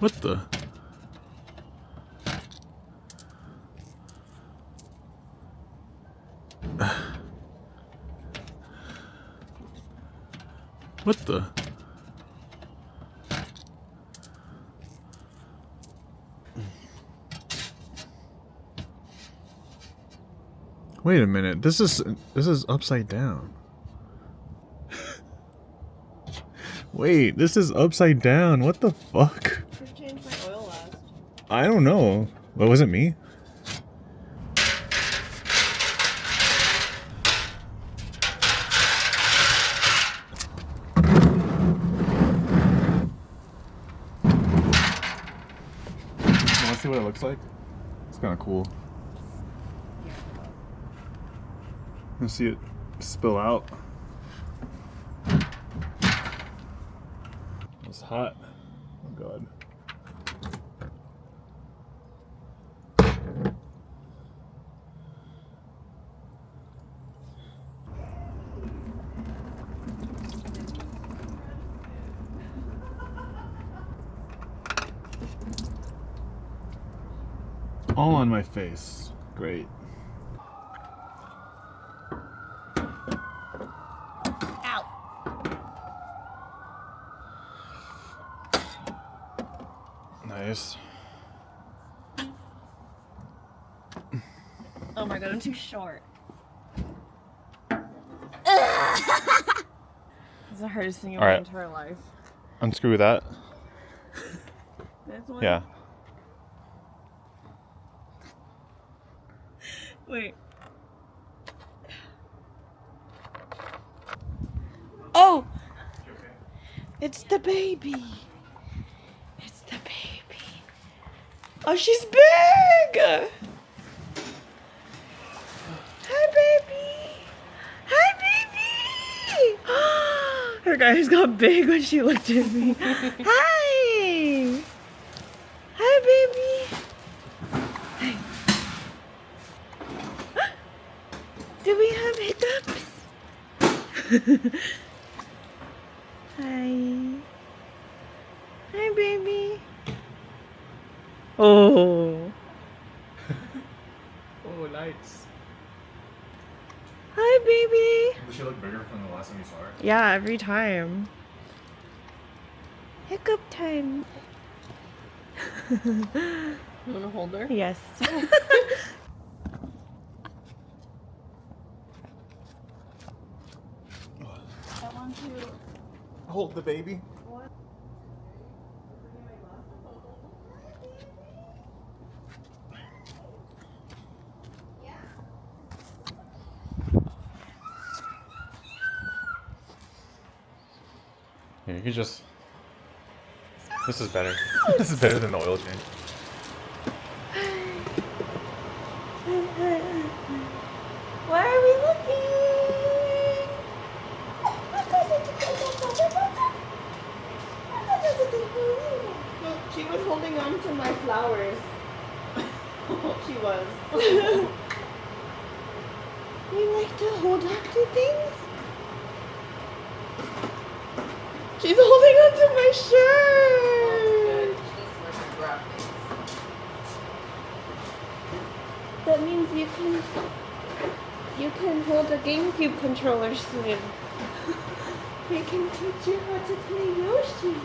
What the? What the? Wait a minute. This is upside down. Wait, this is upside down. What the fuck? Who changed my oil last? I don't know. What, was it me? You wanna see what it looks like? It's kinda cool. You see it spill out. It's hot. Oh god. All on my face. Great. Ow! Nice. Oh my god, I'm too short. It's the hardest thing in my entire life. Unscrew that. This one? Yeah. Wait. Oh! It's the baby. It's the baby. Oh, she's big! Hi, baby! Hi, baby! Her eyes got big when she looked at me. Hi! Hi, baby! Hi. Do we have hiccups? Hi. Hi, baby. Oh. Oh, lights. Hi, baby. Does she look bigger from the last time you saw her? Yeah, every time. Hiccup time. You want to hold her? Yes. I want to. Hold the baby. Yeah, you could just. This is better. This is better than the oil change. Where are we looking? Look, she was holding on to my flowers. She was. You like to hold on to things? She's holding on to my shirt. That means you can hold a GameCube controller soon. We can teach you how to play Yoshi.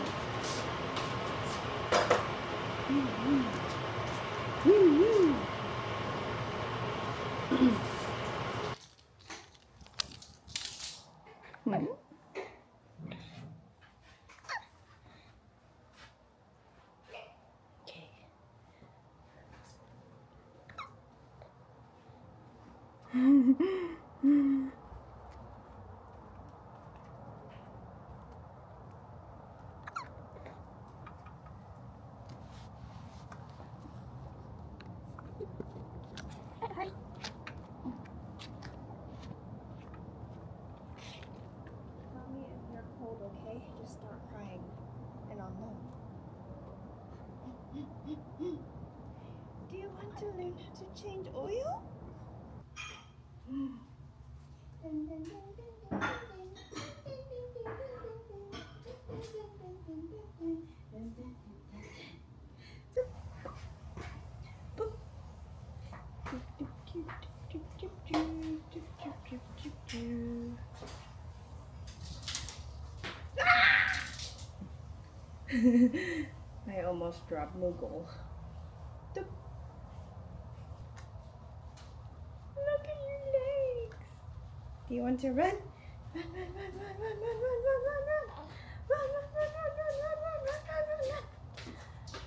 Mommy, if you're cold, okay? Just start crying, and I'll know. Do you want to learn how to change oil? I almost dropped Moogle. Doop. Look at your legs. Do you want to run? Run, run, run, run, run, run, run, run, run, run. Run, run, run, run, run, run, run, run, run, run.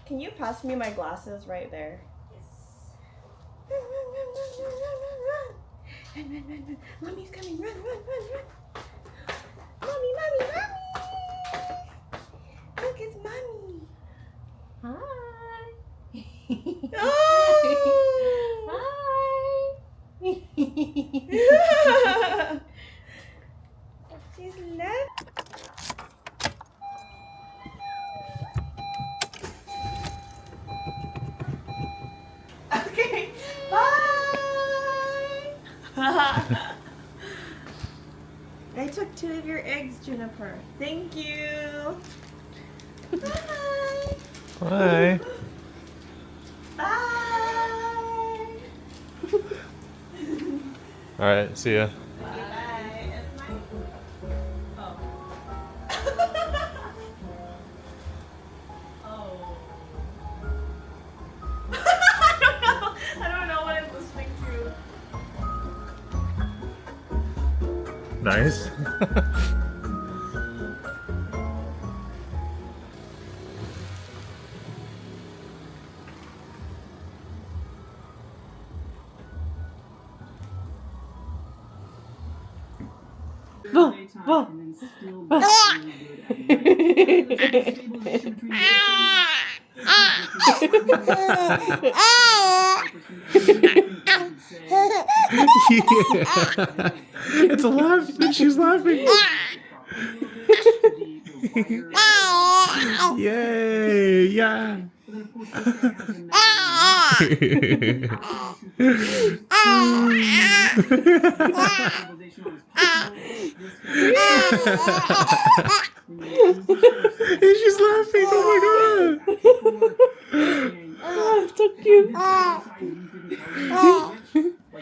Can you pass me my glasses right there? Yes. Run, run, run, run, run, run, run, run. Run, run, run, run. Mommy's coming. Run, run, run, run. Mommy, mommy, mommy. Look, it's mommy. Hi. Oh! Hi. She's left. Okay. Bye. I took 2 of your eggs, Juniper. Thank you. Bye. Bye. Bye. All right. See ya. Bye. It's mine. Oh. Oh. I don't know what I'm listening to. Nice. Bo, bo. It's laughing. She's laughing. Yay! Yeah. She's laughing. Oh my god. Oh, so cute.